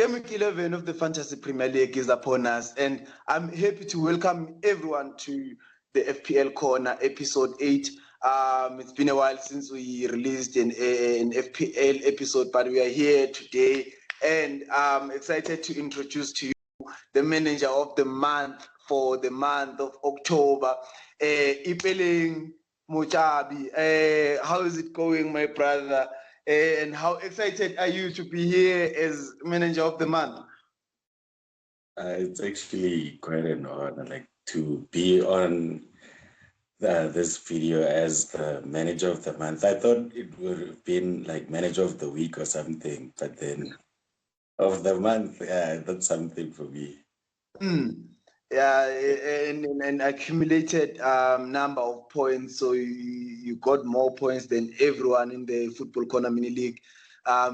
Game Week 11 of the Fantasy Premier League is upon us, and I'm happy to welcome everyone to the FPL Corner episode 8. It's been a while since we released an FPL episode, but we are here today, and I'm excited to introduce to you the manager of the month for the month of October, Ipeleng Motshabi. How is it going, my brother? And how excited are you to be here as manager of the month? It's actually quite an honor, like, to be on this video as the manager of the month. I thought it would have been like manager of the week or something, but then of the month, that's something for me. Yeah, and accumulated number of points, so you got more points than everyone in the Football Corner Mini League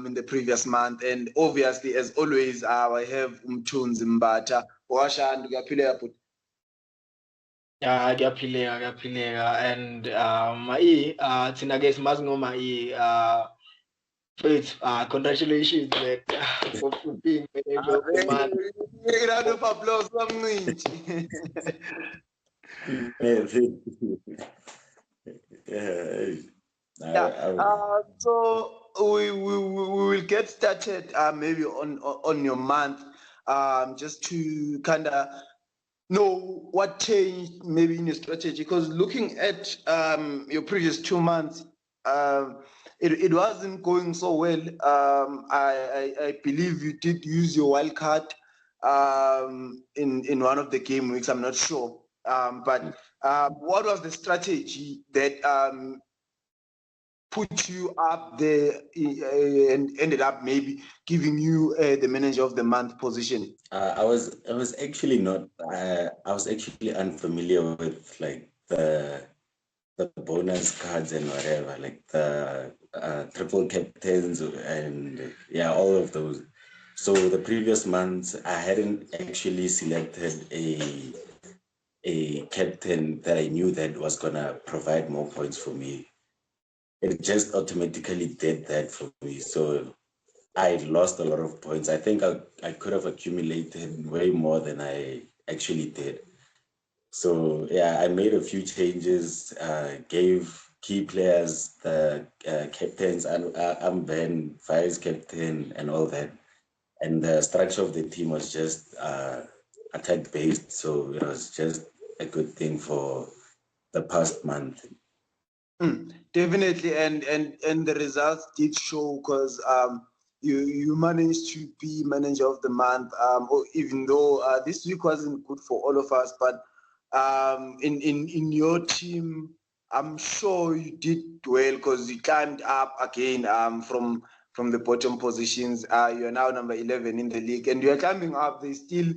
in the previous month. And obviously, as always, I have Umthunzi Mbatha. Washand uyaphila but Yeah, kuyaphileka and thina ke simazi ngoma congratulations man for being manager of the month. Round of applause Mncintshi. So we will get started maybe on your month, just to kind of know what changed maybe in your strategy, because looking at your previous 2 months, it wasn't going so well. I believe you did use your wild card in one of the game weeks. I'm not sure, but what was the strategy that put you up there and ended up maybe giving you the manager of the month position? I was actually not. I was actually unfamiliar with like the bonus cards and whatever, like the triple captains and all of those. So the previous months, I hadn't actually selected a captain that I knew that was gonna provide more points for me. It just automatically did that for me. So I lost a lot of points. I think I could have accumulated way more than I actually did. So I made a few changes, gave key players the captains, and I'm Ben, vice captain, and all that. And the structure of the team was just attack based, so it was just a good thing for the past month. Definitely, and the results did show, because you managed to be manager of the month, even though this week wasn't good for all of us, but in your team, I'm sure you did well, because you climbed up again from the bottom positions. You are now number 11 in the league, and you are climbing up. There's still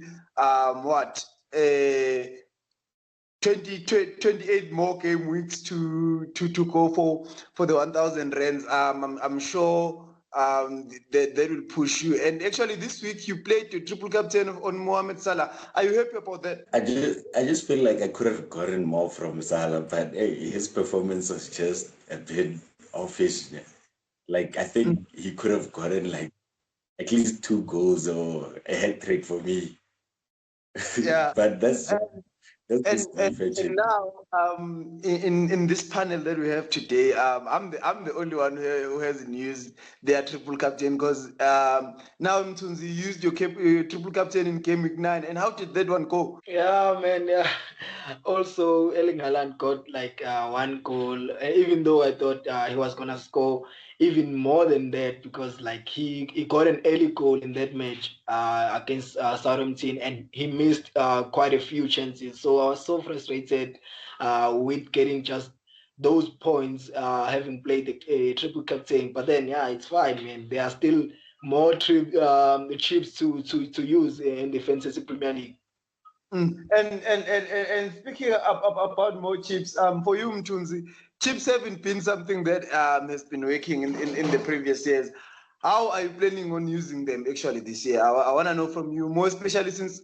28 more game weeks to go for the 1,000 rands. I'm sure that will push you. And actually, this week you played your triple captain on Mohamed Salah. Are you happy about that? I just feel like I could have gotten more from Salah, but his performance was just a bit offish. Like, I think he could have gotten like at least 2 goals or a hat trick for me. Yeah, but that's and now in this panel that we have today, I'm the only one who hasn't used their triple captain, because now Mthunzi used your triple captain in game week 9. And how did that one go? Yeah, man. Yeah. Also, Erling Haaland got like 1 goal, even though I thought he was gonna score even more than that, because like he got an early goal in that match against Southampton, and he missed quite a few chances. So I was so frustrated with getting just those points, having played the triple captain. But then it's fine, man. There are still more chips to use in the Fantasy Premier League. And speaking about more chips, for you, Mthunzi, chips haven't been something that has been working in the previous years. How are you planning on using them actually this year? I want to know from you, more especially since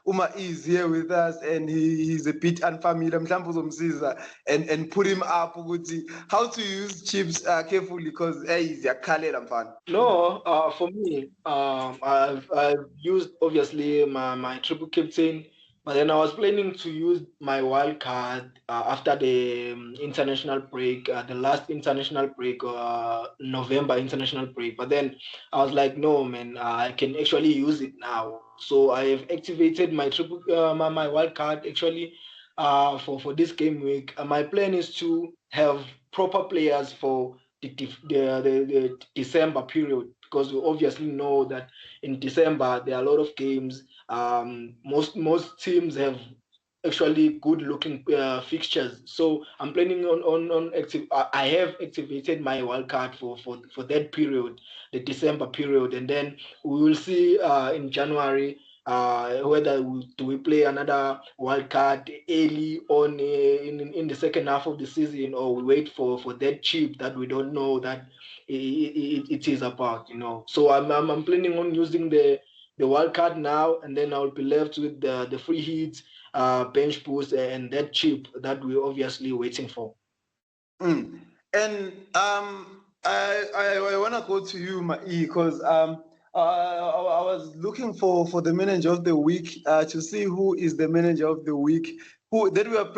Uma is here with us and he's a bit unfamiliar. Mhlambe uzomsiza and put him up ukuthi how to use chips carefully because he's yakhalela mfana. No, for me, I've used obviously my triple captain, but then I was planning to use my wild card after the international break, the last international break, November international break. But then I was like, no, man, I can actually use it now. So I have activated my triple my wild card actually for this game week. My plan is to have proper players for the December period, because we obviously know that in December there are a lot of games. Most teams have actually good looking fixtures, so I'm planning on active. I have activated my wildcard for that period, the December period, and then we will see in January whether we play another wild card early on in the second half of the season, or we wait for that chip that we don't know that it is about, So I'm planning on using the wild card now, and then I'll be left with the free hits, bench boost, and that chip that we're obviously waiting for. And I want to go to you, Mai, because I was looking for the manager of the week to see who is the manager of the week, who that we are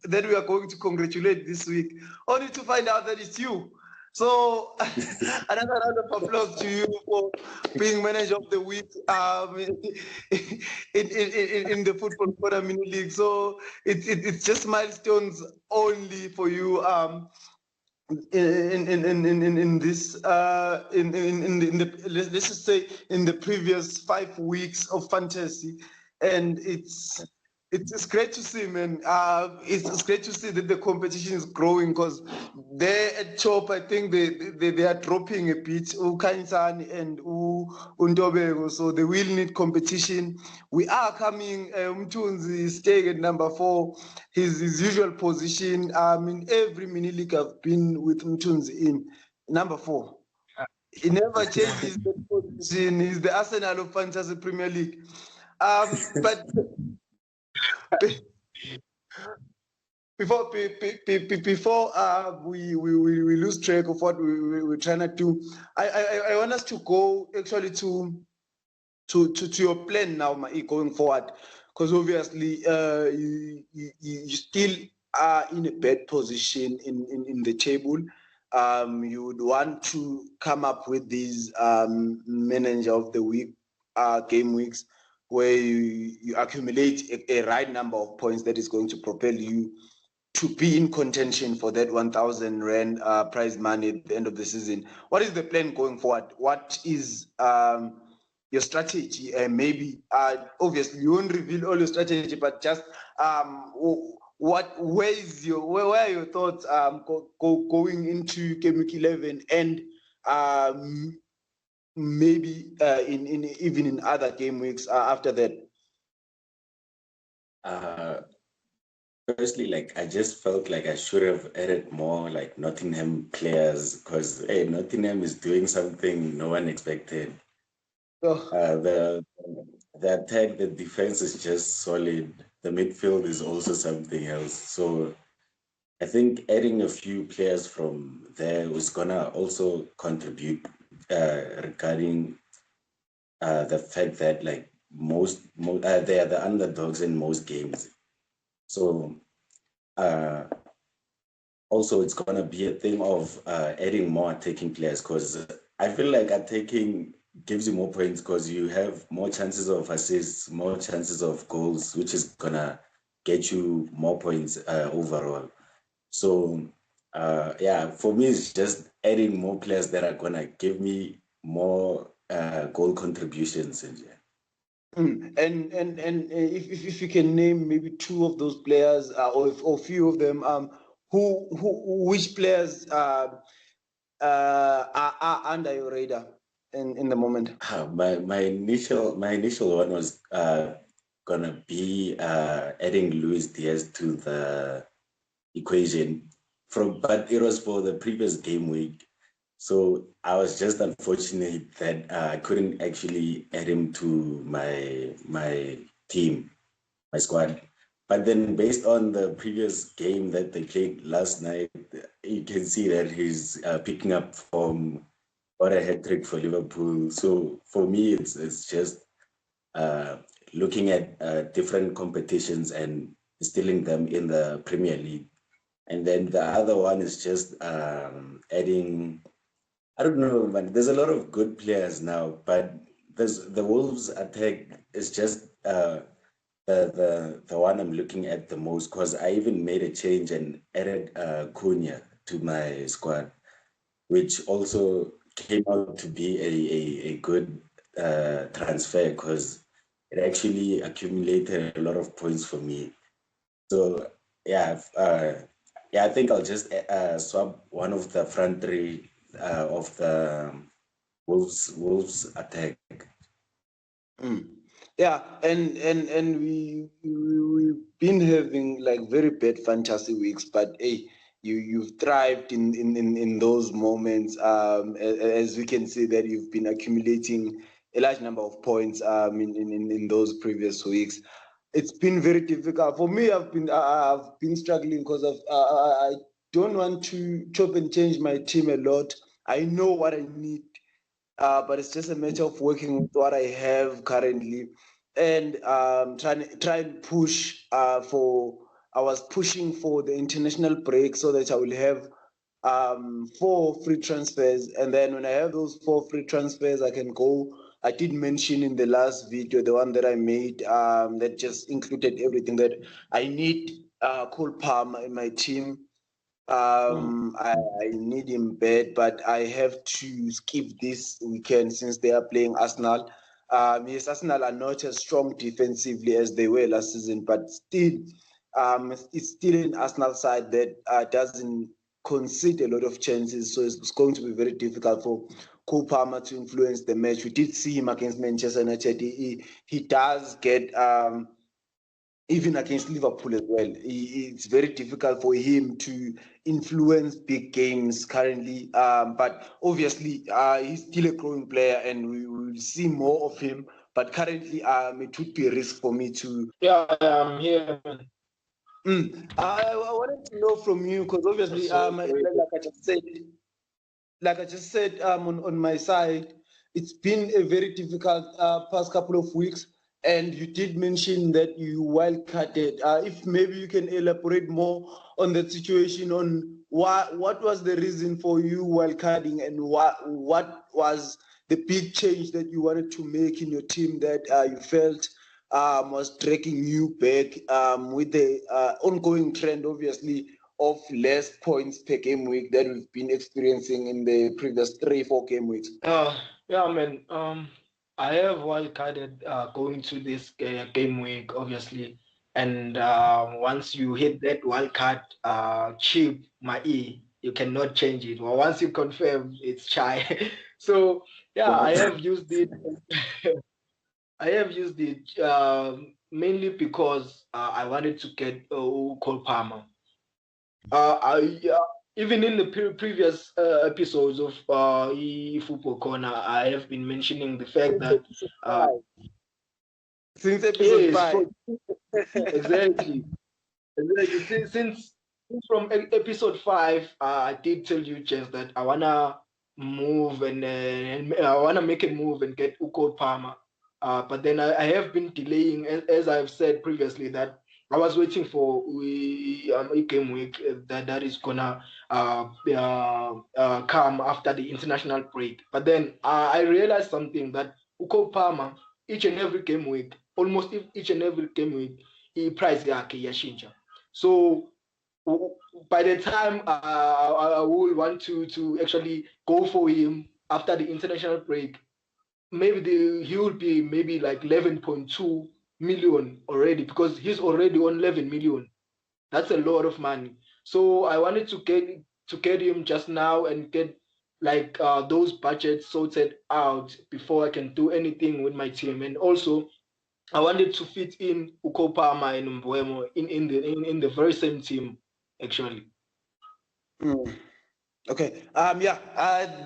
that we are going to congratulate this week, only to find out that it's you. So another round of applause to you for being manager of the week in the Football Corner Mini League. So it's just milestones only for you. In this in the let's just say in the previous 5 weeks of fantasy, and it's great to see, man. It's great to see that the competition is growing, because there at top I think they are dropping a bit, Ukanyisani and Undobego, so they will need competition. We are coming. Mtunzi is staying at number 4, his usual position. In every mini league I've been with Mtunzi in number 4. He never changes the position. He's the Arsenal of Fantasy Premier League. But before we lose track of what we're trying to do, I want us to go actually to your plan now, Mai, going forward, because obviously you still are in a bad position in the table. You would want to come up with these manager of the week game weeks, where you accumulate a right number of points that is going to propel you to be in contention for that 1,000 rand prize money at the end of the season. What is the plan going forward? What is your strategy? And maybe obviously you won't reveal all your strategy, but just where are your thoughts going into Game Week 11, and maybe even in other game weeks after that? Firstly, like, I just felt like I should have added more like Nottingham players, because Nottingham is doing something no one expected. The attack, the defense is just solid. The midfield is also something else. So I think adding a few players from there was gonna also contribute regarding the fact that like they are the underdogs in most games. So also it's gonna be a thing of adding more attacking players, because I feel like attacking gives you more points because you have more chances of assists, more chances of goals, which is gonna get you more points overall. So yeah, for me it's just adding more players that are gonna give me more goal contributions. And if you can name maybe 2 of those players, or few of them, which players are under your radar in the moment? My initial one was gonna be adding Luis Diaz to the equation, but it was for the previous game week. So I was just unfortunate that I couldn't actually add him to my team, my squad. But then, based on the previous game that they played last night, you can see that he's picking up form. What a hat trick for Liverpool! So for me, it's just uh, looking at different competitions and instilling them in the Premier League. And then the other one is just adding. I don't know, man. There's a lot of good players now, but there's the Wolves attack is just the one I'm looking at the most, because I even made a change and added Cunha to my squad, which also came out to be a good transfer, because it actually accumulated a lot of points for me. So yeah, yeah, I think I'll just swap one of the front three of the Wolves attack. Yeah, and we've been having like very bad fantasy weeks, but hey, you've thrived in those moments. As we can see that you've been accumulating a large number of points in those previous weeks. It's been very difficult for me. I've been struggling because of I don't want to chop and change my team a lot. I know what I need, but it's just a matter of working with what I have currently, and try and push for. I was pushing for the international break so that I will have 4 free transfers, and then when I have those 4 free transfers, I can go. I did mention in the last video, the one that I made, that just included everything that I need. Cole Palmer in my team. I need him bad, but I have to skip this weekend since they are playing Arsenal. Yes, Arsenal are not as strong defensively as they were last season, but still, it's still an Arsenal side that doesn't concede a lot of chances. So it's going to be very difficult for Cole Palmer to influence the match. We did see him against Manchester United. He does get even against Liverpool as well. It's very difficult for him to influence big games currently. But obviously, he's still a growing player, and we will see more of him. But currently, it would be a risk for me to. Yeah, I'm here, man. I wanted to know from you because obviously, like I just said, on my side, it's been a very difficult past couple of weeks, and you did mention that you wildcarded. If maybe you can elaborate more on that situation, on what was the reason for you wildcarding, and what was the big change that you wanted to make in your team that you felt was dragging you back with the ongoing trend, obviously, of less points per game week that we've been experiencing in the previous 3-4 game weeks. Yeah, man. I have wildcarded going to this game week, obviously, and once you hit that wildcard chip, my E, you cannot change it. Well, once you confirm, it's chai. So yeah, I have used it. I have used it mainly because I wanted to get Cole Palmer. Even in the previous episodes of Football Corner, I have been mentioning the fact that since episode yes, 5. exactly. Since from episode 5, I did tell you, Chess, that I wanna move and I wanna make a move and get Uko Palmer. But then I have been delaying, as I've said previously, that I was waiting for a game week that is gonna come after the international break. But then I realized something, that Uko Palmer, each and every game week, almost each and every game week, price yakhe iyashintsha. So by the time I will want to actually go for him after the international break, maybe he will be maybe like 11.2 million already, because he's already on 11 million. That's a lot of money. So I wanted to get him just now and get like those budgets sorted out before I can do anything with my team. And also, I wanted to fit in Uko Palmer and Mbuemo in the very same team, actually. Okay. Yeah.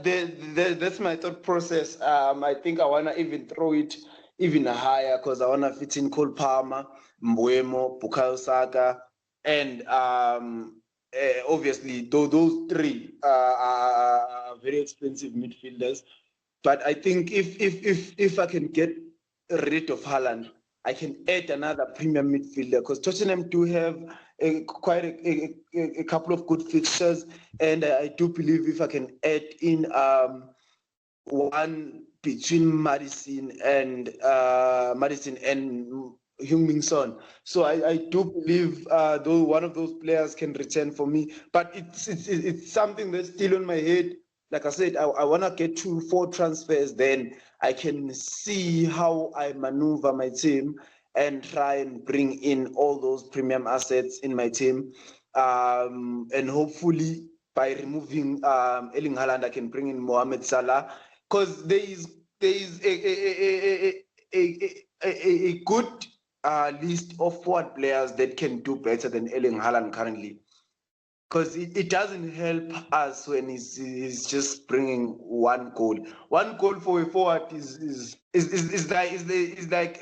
That's my thought process. I think I wanna even throw it even higher because I wanna fit in Cole Palmer, Mbuemo, Bukayo Saka, and obviously those three are very expensive midfielders. But I think if I can get rid of Haaland, I can add another premium midfielder because Tottenham do have quite a couple of good fixtures, and I do believe if I can add in one between Madison and Heung-min Son. So I do believe though one of those players can return for me, but it's something that's still on my head. Like I said, I want to get to 4 transfers, then I can see how I maneuver my team and try and bring in all those premium assets in my team. And hopefully by removing Erling Haaland, I can bring in Mohamed Salah because there is a good list of forward players that can do better than Erling Haaland currently. Because it doesn't help us when he's just bringing one goal. One goal for a forward is like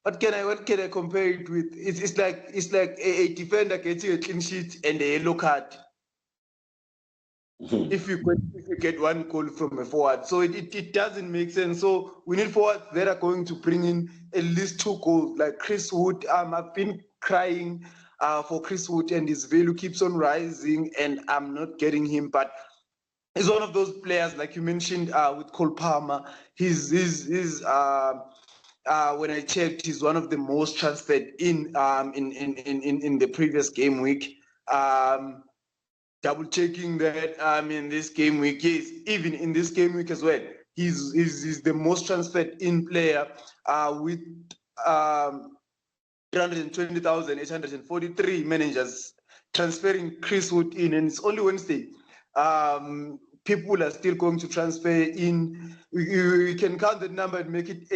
what can I compare it with? It's like a defender getting a clean sheet and a yellow card if you get one goal from a forward. So it doesn't make sense. So we need forwards that are going to bring in at least 2 goals. Like Chris Wood, I've been crying for Chris Wood and his value keeps on rising and I'm not getting him. But he's one of those players, like you mentioned with Cole Palmer. When I checked, he's one of the most transferred in the previous game week. Double checking that in this game week, yes, even in this game week as well, he's the most transferred in player with 320,843 managers transferring Chris Wood in, and it's only Wednesday. People are still going to transfer in. We can count the number and make it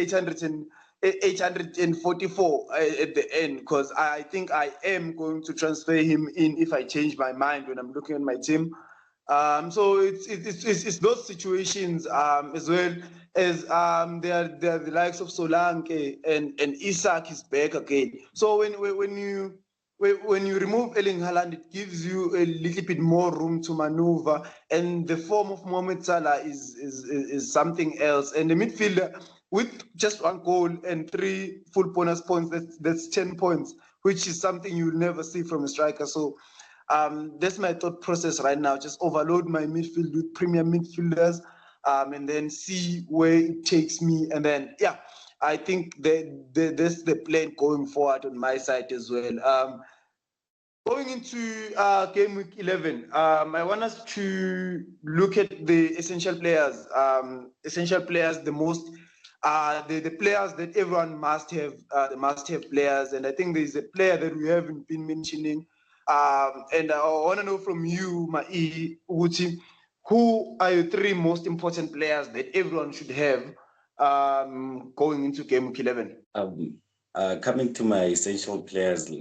844 at the end, because I think I am going to transfer him in if I change my mind when I'm looking at my team. So it's those situations as well as there are the likes of Solanke and Isak is back again. So when you remove Erling Haaland, it gives you a little bit more room to maneuver, and the form of Mohamed Salah is something else. And the midfielder with just 1 goal and 3 full bonus points, that's 10 points, which is something you'll never see from a striker. So that's my thought process right now. Just overload my midfield with premium midfielders, and then see where it takes me. And then, yeah, I think that's the plan going forward on my side as well. Going into game week 11, I want us to look at the essential players. The most, the players that everyone must have, the must-have players. And I think there's a player that we haven't been mentioning. And I want to know from you, Mai Uti, who are your 3 most important players that everyone should have going into game week 11? Coming to my essential players,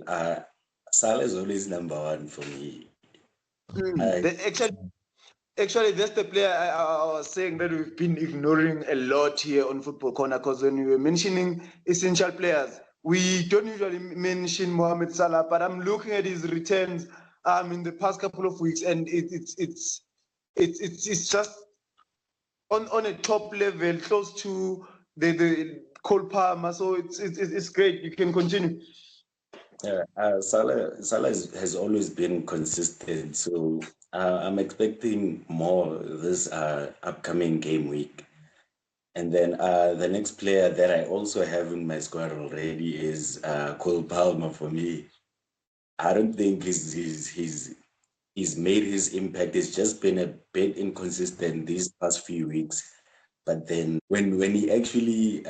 Salah is always number 1 for me. Actually, that's the player I was saying that we've been ignoring a lot here on Football Corner, because when we were mentioning essential players, we don't usually mention Mohamed Salah, but I'm looking at his returns in the past couple of weeks, and it's just on a top level, close to the Cole Palmer. So it's great. You can continue. Salah has always been consistent, so I'm expecting more this upcoming game week. And then the next player that I also have in my squad already is Cole Palmer for me. I don't think he's made his impact. It's just been a bit inconsistent these past few weeks. But then when he actually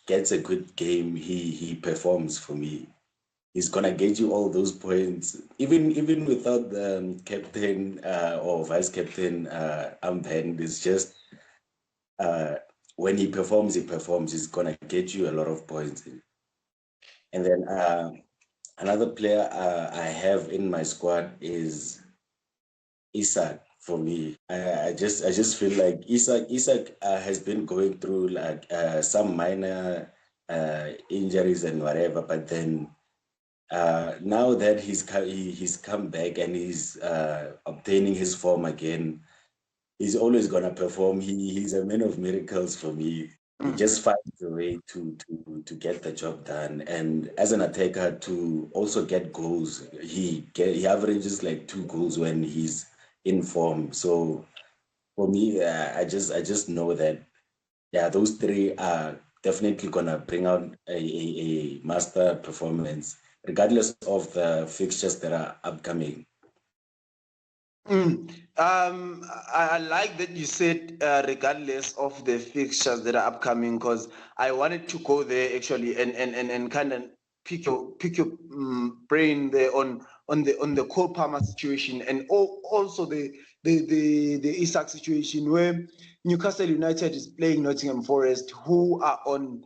gets a good game, he performs for me. He's gonna get you all those points, even without the captain or vice captain armband. It's just when he performs, he's gonna get you a lot of points. And then another player I have in my squad is Isak for me. I just feel like Isak has been going through like some minor injuries and whatever, but then now that he's come back and he's obtaining his form again, he's always gonna perform. He's a man of miracles for me. He just finds a way to get the job done, and as an attacker to also get goals. He averages like 2 goals when he's in form. So for me, I just know that yeah, those three are definitely gonna bring out a master performance, regardless of the fixtures that are upcoming. I like that you said regardless of the fixtures that are upcoming, because I wanted to go there actually and kind of pick your brain there on the Cole Palmer situation, and also the Isak situation, where Newcastle United is playing Nottingham Forest, who are on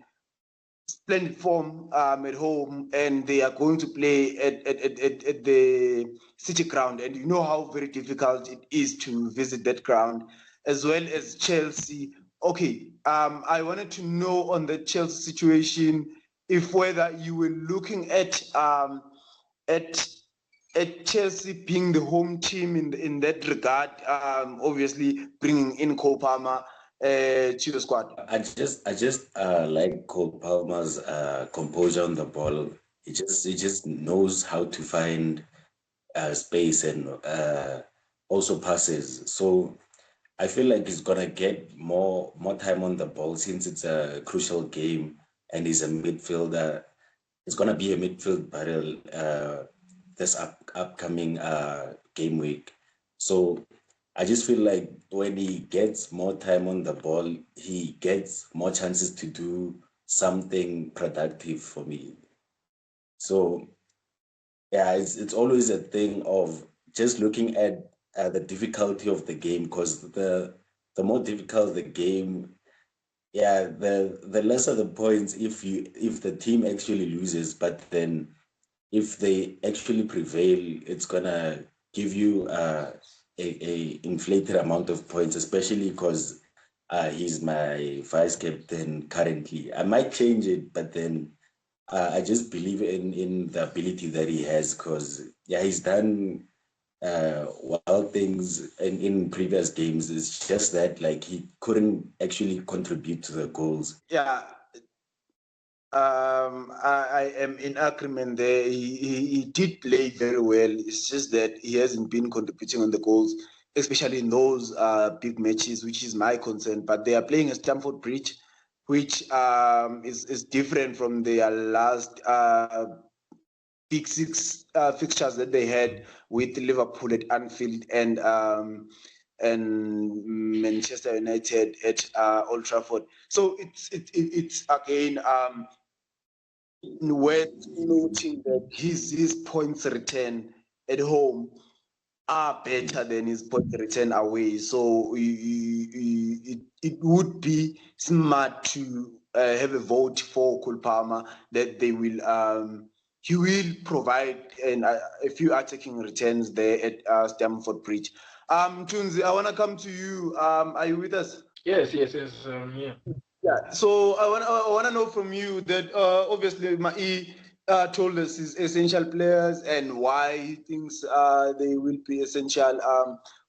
splendid form at home, and they are going to play at the City Ground, and you know how very difficult it is to visit that ground, as well as Chelsea. Okay, I wanted to know on the Chelsea situation if whether you were looking at at Chelsea being the home team in that regard, obviously bringing in Cole Palmer to the squad. I just like Cole Palmer's composure on the ball. He just knows how to find space and also passes. So I feel like he's gonna get more time on the ball since it's a crucial game and he's a midfielder. It's gonna be a midfield battle this upcoming game week. So I just feel like when he gets more time on the ball, he gets more chances to do something productive for me. So yeah, it's always a thing of just looking at the difficulty of the game, because the more difficult the game, yeah, the lesser the points if the team actually loses. But then if they actually prevail, it's gonna give you a inflated amount of points, especially because he's my vice captain currently. I might change it, but then I just believe in the ability that he has, because yeah, he's done wild things in previous games. It's just that like he couldn't actually contribute to the goals. Yeah, I am in agreement there. He did play very well. It's just that he hasn't been contributing on the goals, especially in those big matches, which is my concern. But they are playing at Stamford Bridge, which is different from their last big six fixtures that they had with Liverpool at Anfield and Manchester United at Old Trafford. So it's again worth noting that his points return at home are better than his points return away. So it would be smart to have a vote for Cole Palmer that they will he will provide a few attacking returns there at Stamford Bridge. Tunzi, I want to come to you. Are you with us? Yes. Yeah. Yeah, so I want to know from you that obviously Mai told us his essential players and why he thinks they will be essential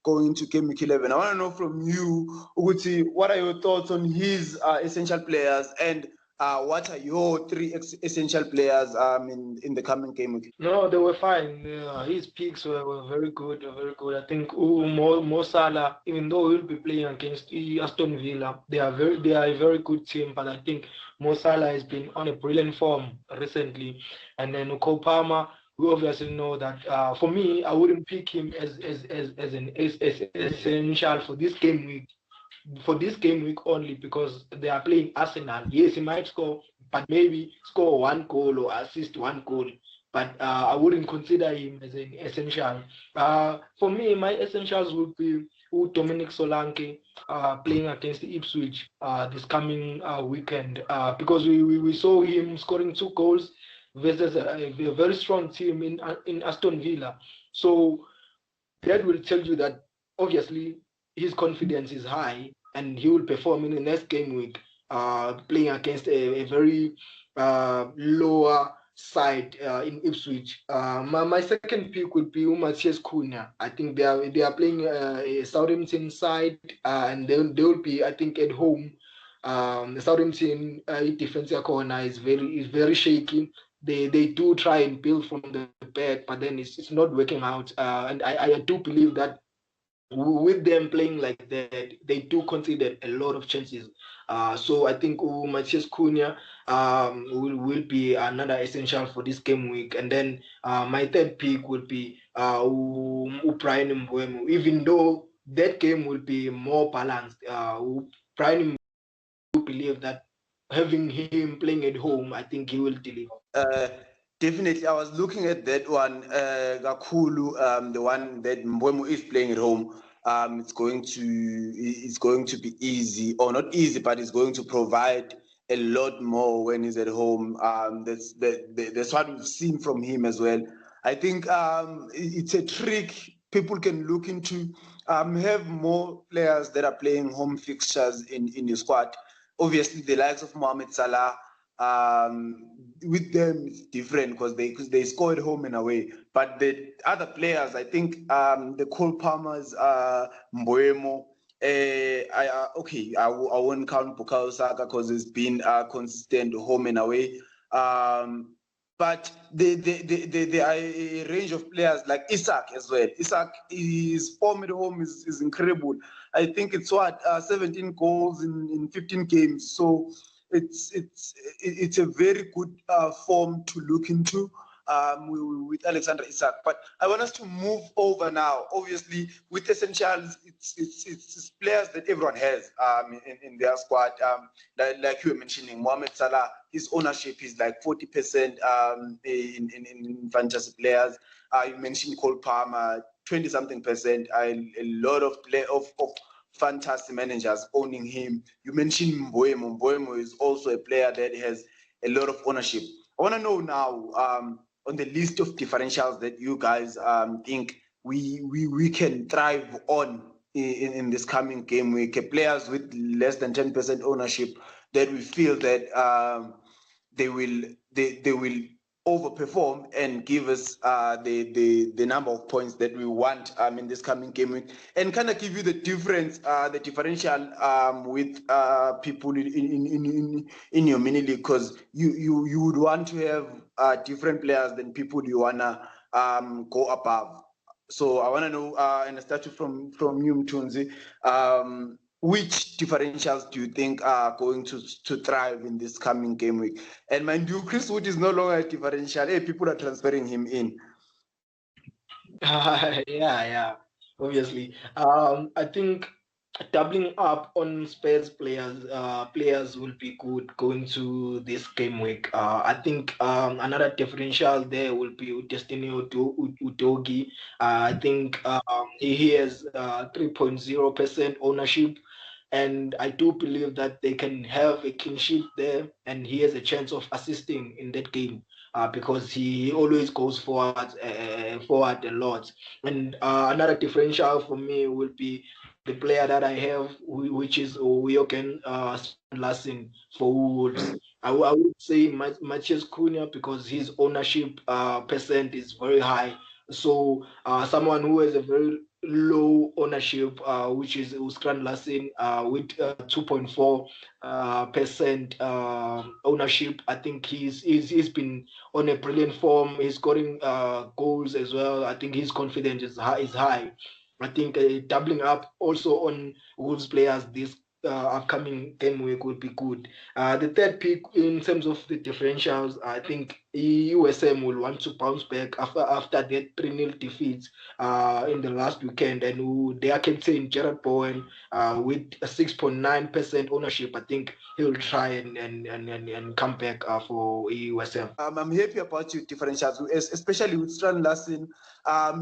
going into Game Week 11. I want to know from you, Uguti, what are your thoughts on his essential players, and what are your three essential players in the coming Game Week? No, they were fine. His picks were very good, very good. I think Mo Salah, even though he'll be playing against Aston Villa, they are a very good team. But I think Mo Salah has been on a brilliant form recently. And then Cole Palmer, we obviously know that. For me, I wouldn't pick him as an as essential for this game week. For this game week only, because they are playing Arsenal. Yes, he might score, but maybe score one goal or assist one goal. But I wouldn't consider him as an essential. For me, my essentials would be Dominic Solanke playing against Ipswich this coming weekend, because we saw him scoring 2 goals versus a very strong team in Aston Villa. So that will tell you that obviously his confidence is high and he will perform in the next game week, playing against a very lower side in Ipswich. My second pick would be Matthias Cunha. I think they are playing a Southampton side, and they will be, I think, at home. The Southampton defensive corner is very shaky. They do try and build from the back, but then it's not working out. And I do believe that with them playing like that, they do consider a lot of chances. So I think Matthias Cunha will be another essential for this game week. And then my third pick would be Brian Mbeumo. Even though that game will be more balanced, Brian Mbeumo believe that having him playing at home, I think he will deliver. Definitely, I was looking at that one, Gakulu, the one that Mbeumo is playing at home. It's going to be easy, or not easy, but it's going to provide a lot more when he's at home. That's what we've seen from him as well. I think it's a trick people can look into. Have more players that are playing home fixtures in your squad. Obviously, the likes of Mohamed Salah. With them it's different because they score at home in a way. But the other players, I think the Cole Palmers, Mbeumo. I won't count Bukayo Saka because it's been consistent home and away. But there are a range of players like Isak as well. Isak, his form at home is incredible. I think it's 17 goals in 15 games. So it's a very good form to look into with Alexander Isak. But I want us to move over now. Obviously, with Essentials, it's players that everyone has in their squad. Like you were mentioning, Mohamed Salah, his ownership is like 40% in fantasy players. You mentioned Cole Palmer, 20-something percent. A lot of fantasy managers owning him. You mentioned Mbeumo. Mbeumo is also a player that has a lot of ownership. I want to know now on the list of differentials that you guys think we can thrive on in this coming game week. Players with less than 10% ownership that we feel that they will overperform and give us the number of points that we want in this coming game week, and kind of give you the difference, the differential with people in your mini league, because you would want to have different players than people you wanna go above. So I want to know, and I start from you, Mtunzi. Which differentials do you think are going to thrive in this coming game week? And mind you, Chris Wood is no longer a differential. Hey, people are transferring him in. Yeah, obviously. I think doubling up on Spurs players will be good going to this game week. I think another differential there will be Destiny Udogi. I think he has 3.0% ownership, and I do believe that they can have a clean sheet there, and he has a chance of assisting in that game. Because he always goes forward a lot. And another differential for me will be the player that I have, which is Jochen Lassen for Wolves. I would say Matthias Cunha, because his ownership percent is very high. So someone who has a very low ownership, which is Uskran Lassen, with 2.4% ownership. I think he's been on a brilliant form. He's scoring goals as well. I think his confidence is high. I think doubling up also on Wolves players this upcoming game week would be good. The third pick in terms of the differentials, I think USM will want to bounce back after that 3-0 defeat in the last weekend, and their captain Gerard Bowen with a 6.9% ownership. I think he'll try and come back for USM. I'm happy about your differentials, especially with Strand Lassen.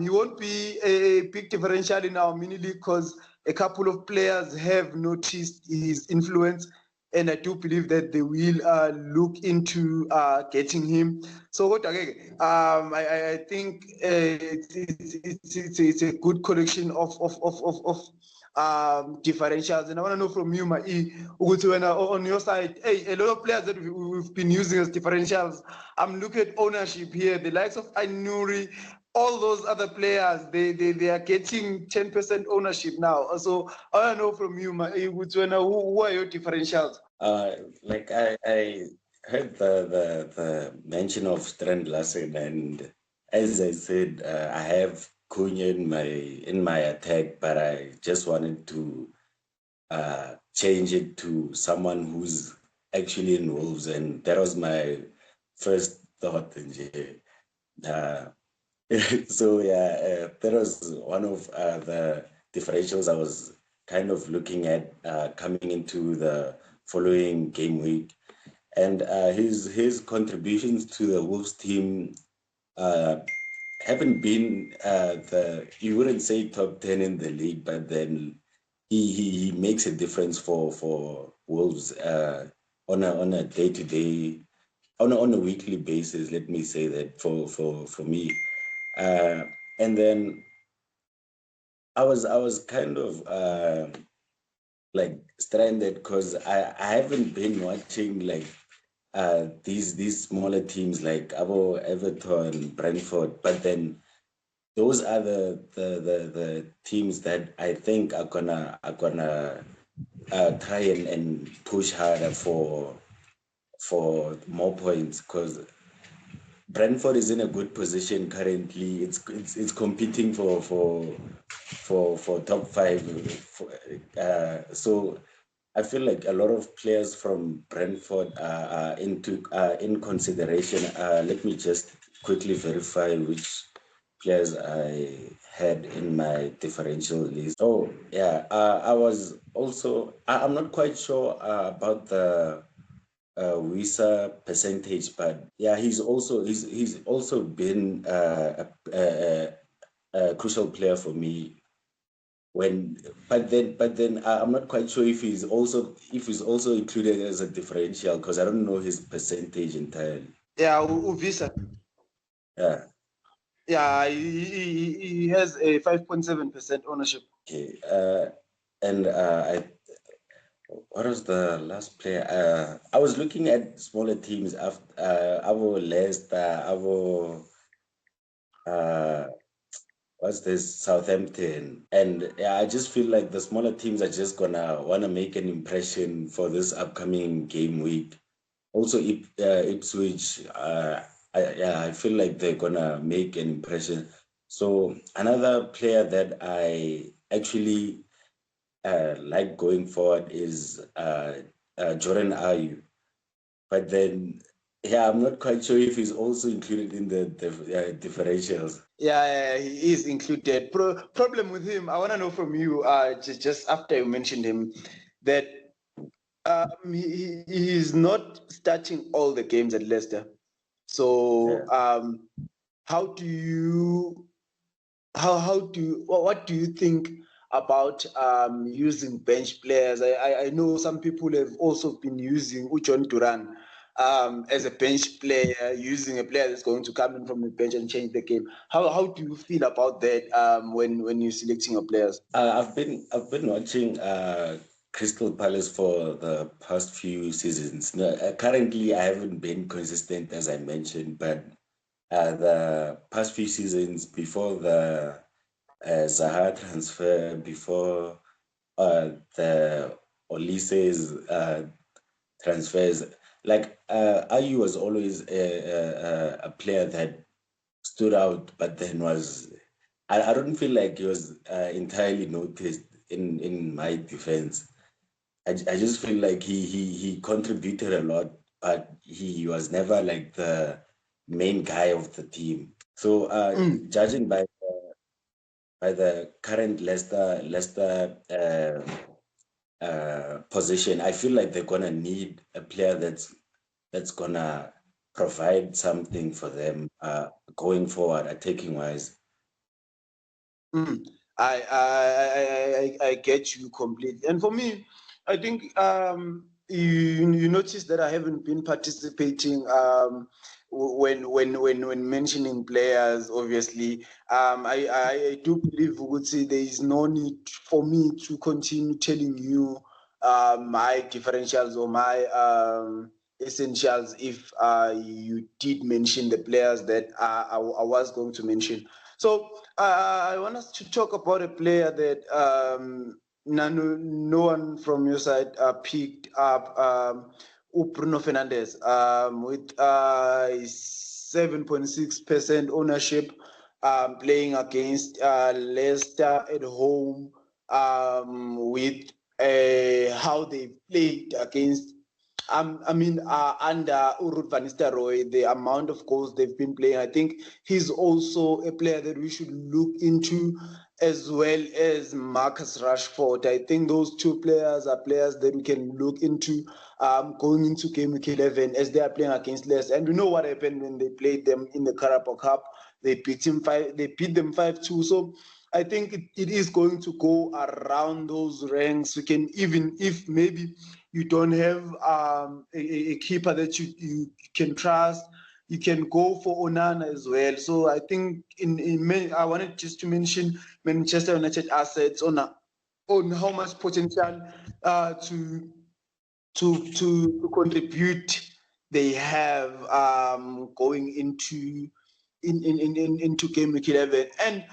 He won't be a big differential in our mini league because a couple of players have noticed his influence. and I do believe that they will look into getting him. So I think it's a good collection of differentials, and I want to know from you, on your side, hey, a lot of players that we've been using as differentials. I'm looking at ownership here, the likes of Anuri, all those other players, they are getting 10% ownership now. So I want to know from you, who are your differentials? Like I heard the mention of Strand Larsen, and as I said, I have Cunha in my attack, but I just wanted to change it to someone who's actually in Wolves, and that was my first thought. So yeah, that was one of the differentials I was kind of looking at coming into the following game week, and his contributions to the Wolves team haven't been you wouldn't say top 10 in the league, but then he makes a difference for Wolves on a day-to-day, on a weekly basis. Let me say that for me, and then I was kind of like stranded because I haven't been watching like these smaller teams like Everton, Brentford, but then those are the teams that I think are gonna try and push harder for more points, because Brentford is in a good position currently. It's competing for top five. So I feel like a lot of players from Brentford are in consideration. Let me just quickly verify which players I had in my differential list. Oh yeah, I was also I'm not quite sure about the Wisa percentage, but yeah, he's also been a crucial player for me. But then I'm not quite sure if he's also included as a differential, because I don't know his percentage entirely. Yeah, Uvisa. Yeah. Yeah, he has a 5.7% ownership. Okay. And what was the last player? I was looking at smaller teams after our Leicester, our what's this, Southampton, and yeah, I just feel like the smaller teams are just gonna wanna make an impression for this upcoming game week. Also, Ipswich, I feel like they're gonna make an impression. So another player that I actually like going forward is Jordan Ayew. But then, yeah, I'm not quite sure if he's also included in the differentials. Yeah, he is included. Problem with him, I want to know from you, just after you mentioned him, that he is not starting all the games at Leicester. So how do you what do you think about using bench players? I know some people have also been using John Duran as a bench player, using a player that's going to come in from the bench and change the game. How do you feel about that when you're selecting your players? I've been watching Crystal Palace for the past few seasons. No, currently, I haven't been consistent, as I mentioned, but the past few seasons before the Zaha transfer, before the Olise's transfers, like Ayu was always a player that stood out, but then I don't feel like he was entirely noticed in my defense. I just feel like he contributed a lot, but he was never like the main guy of the team. So judging by the current Leicester position, I feel like they're gonna need a player that's gonna provide something for them going forward, attacking wise. I get you completely. And for me, I think you notice that I haven't been participating when mentioning players. Obviously, I do believe Vuguzi, there is no need for me to continue telling you my differentials or my essentials if you did mention the players that I was going to mention. So I want us to talk about a player that no one from your side picked up, Bruno Fernandes, with 7.6% ownership, playing against Leicester at home, with how they played against under Urut van Nistelrooy, the amount of goals they've been playing, I think he's also a player that we should look into, as well as Marcus Rashford. I think those two players are players that we can look into going into game week 11 as they are playing against Leicester. And we know what happened when they played them in the Carabao Cup. They beat them 5-2. So I think it is going to go around those ranks. We can, even if maybe you don't have a keeper that you can trust, you can go for Onana as well. So I think I wanted just to mention Manchester United assets on how much potential to contribute they have going into game week 11. And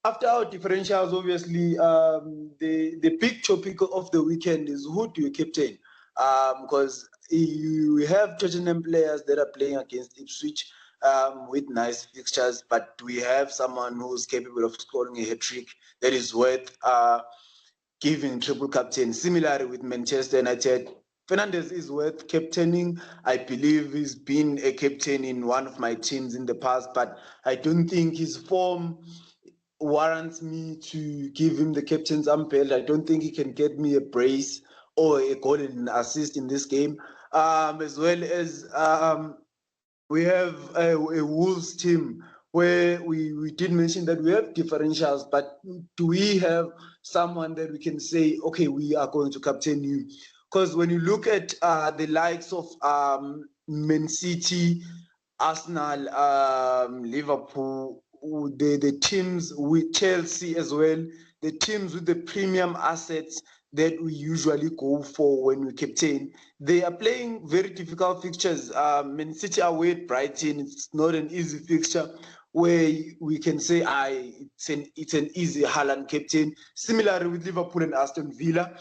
after our differentials, obviously, the big topic of the weekend is who do you captain? Because you have Tottenham players that are playing against Ipswich with nice fixtures, but do we have someone who's capable of scoring a hat-trick that is worth giving triple captain? Similarly with Manchester United, Fernandes is worth captaining. I believe he's been a captain in one of my teams in the past, but I don't think his form warrants me to give him the captain's umbrella. I don't think he can get me a brace or a goal and an assist in this game. As well as we have a Wolves team where we did mention that we have differentials, but do we have someone that we can say, okay, we are going to captain you? Because when you look at the likes of Man City, Arsenal, Liverpool, the teams with Chelsea as well, the teams with the premium assets that we usually go for when we captain, they are playing very difficult fixtures. Man City away at Brighton, it's not an easy fixture where we can say it's an easy Haaland captain. Similarly with Liverpool and Aston Villa.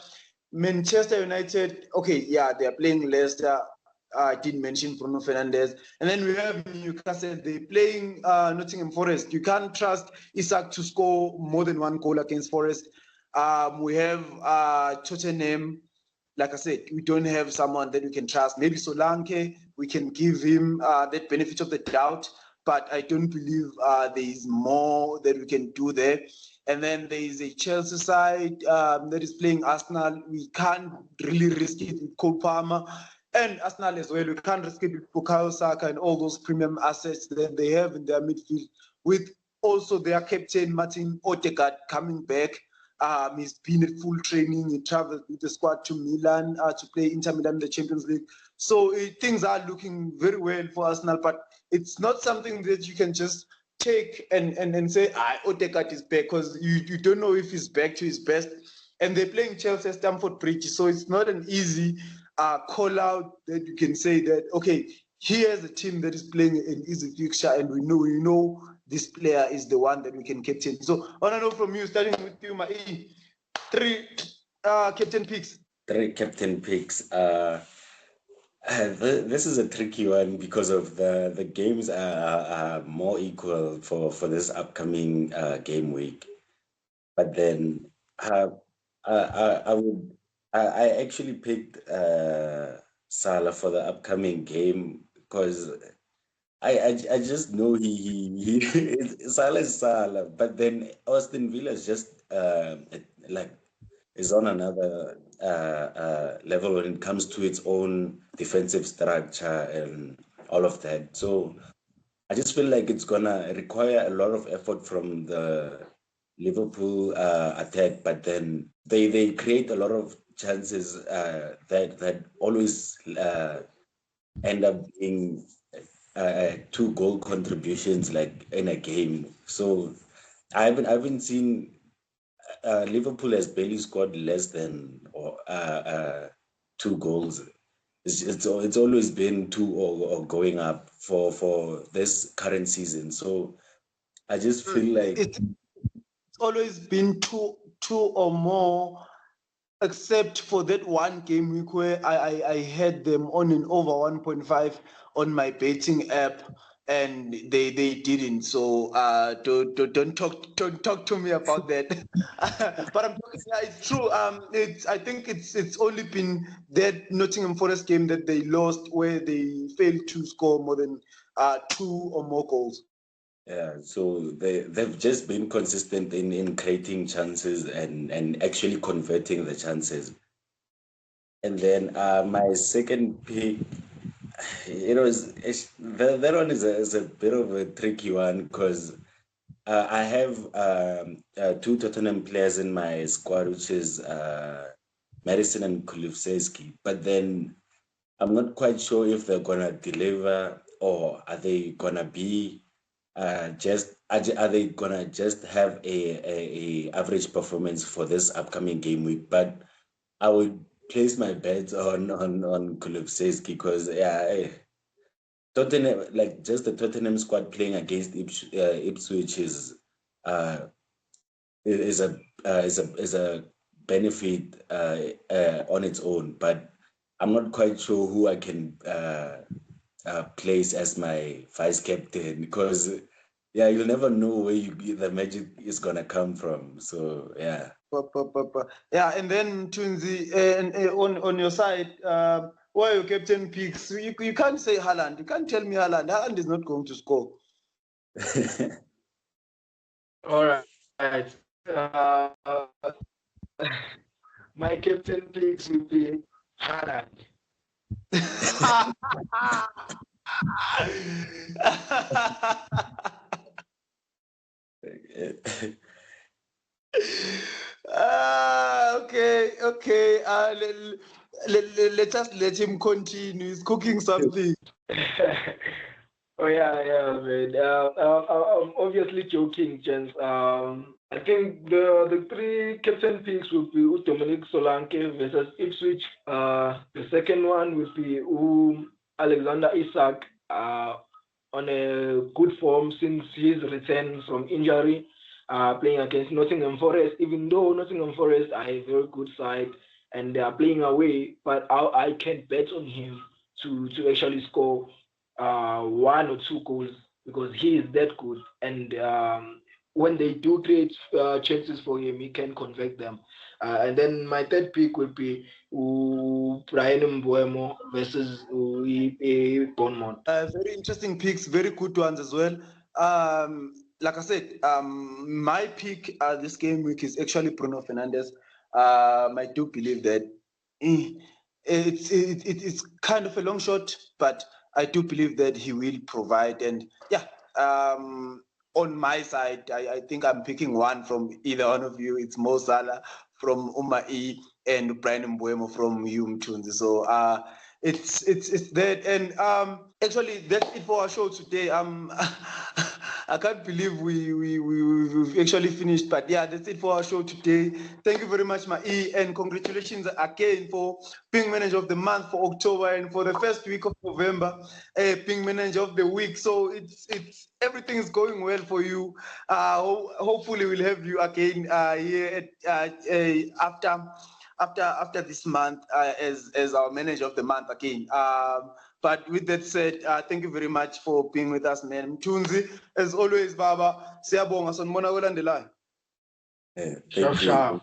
Manchester United, okay, yeah, they are playing Leicester. I didn't mention Bruno Fernandes. And then we have Newcastle, they're playing Nottingham Forest. You can't trust Isak to score more than one goal against Forest. We have Tottenham. Like I said, we don't have someone that we can trust. Maybe Solanke, we can give him that benefit of the doubt, but I don't believe there is more that we can do there. And then there is a Chelsea side that is playing Arsenal. We can't really risk it with Cole Palmer. And Arsenal as well, we can't risk it with Bukayo Saka and all those premium assets that they have in their midfield, with also their captain Martin Odegaard coming back. He's been at full training. He traveled with the squad to Milan to play Inter Milan in the Champions League. So things are looking very well for Arsenal, but it's not something that you can just take and say, Odegaard is back, because you don't know if he's back to his best. And they're playing Chelsea at Stamford Bridge, so it's not an easy call out that you can say that, okay, here's a team that is playing an easy fixture, and we know this player is the one that we can captain. So I want to know from you, starting with you, Mai, three captain picks. Three captain picks. This is a tricky one because of the games are more equal for this upcoming game week. But then I actually picked Salah for the upcoming game because I just know he Salah is Salah, but then Aston Villa is just like is on another level when it comes to its own defensive structure and all of that. So I just feel like it's gonna require a lot of effort from the Liverpool attack, but then they create a lot of chances that always end up being 2 goal contributions like in a game. So I haven't seen Liverpool has barely scored less than 2 goals. It's always been 2 or going up for this current season. So I just feel like it's always been two or more, except for that one game week where I had them on an over 1.5 on my betting app, and they didn't. So don't talk to me about that. But I'm talking, yeah, it's true. I think it's only been that Nottingham Forest game that they lost where they failed to score more than 2 or more goals. yeah, so they've just been consistent in creating chances and actually converting the chances. And then my second pick, that one is a bit of a tricky one because I have 2 Tottenham players in my squad, which is Madison and Kulusevski. But then I'm not quite sure if they're gonna deliver or are they gonna be are they gonna just have a average performance for this upcoming game week? But I would place my bets on Kulusevski because Tottenham, like just the Tottenham squad playing against Ipswich is a benefit on its own, but I'm not quite sure who I can place as my vice captain because you'll never know where the magic is gonna come from. So yeah. Yeah, and then Tunzi, and on your side, who are your captain picks? You can't say Haaland. You can't tell me Haaland. Haaland is not going to score. All right. My captain picks will be Haaland. Okay. Let us let him continue. He's cooking something. Oh yeah, man. I'm obviously joking, gents. I think the 3 captain picks will be Dominic Solanke versus Ipswich. The second one will be Alexander Isak on a good form since his return from injury, playing against Nottingham Forest. Even though Nottingham Forest are a very good side and they are playing away, but I can bet on him to actually score 1 or 2 goals because he is that good. And when they do create chances for him, he can convert them. And then my third pick would be Brian Mbuemo versus Bournemouth. Very interesting picks, very good ones as well. Like I said, my pick this game week is actually Bruno Fernandes. I do believe that it's kind of a long shot, but I do believe that he will provide. And yeah, on my side, I think I'm picking one from either one of you. It's Mo Salah from Umai and Brian Mbuemo from Mtunzi. So it's that. And actually that's it for our show today. I can't believe we've actually finished, but yeah, that's it for our show today. Thank you very much, Mai, and congratulations again for being manager of the month for October and for the first week of November, being manager of the week. So it's everything is going well for you. Hopefully we'll have you again here after this month as our manager of the month again. But with that said, thank you very much for being with us, man. Mtunzi, as always, Baba. Siyabonga sonibona kwelandelayo. Thank you.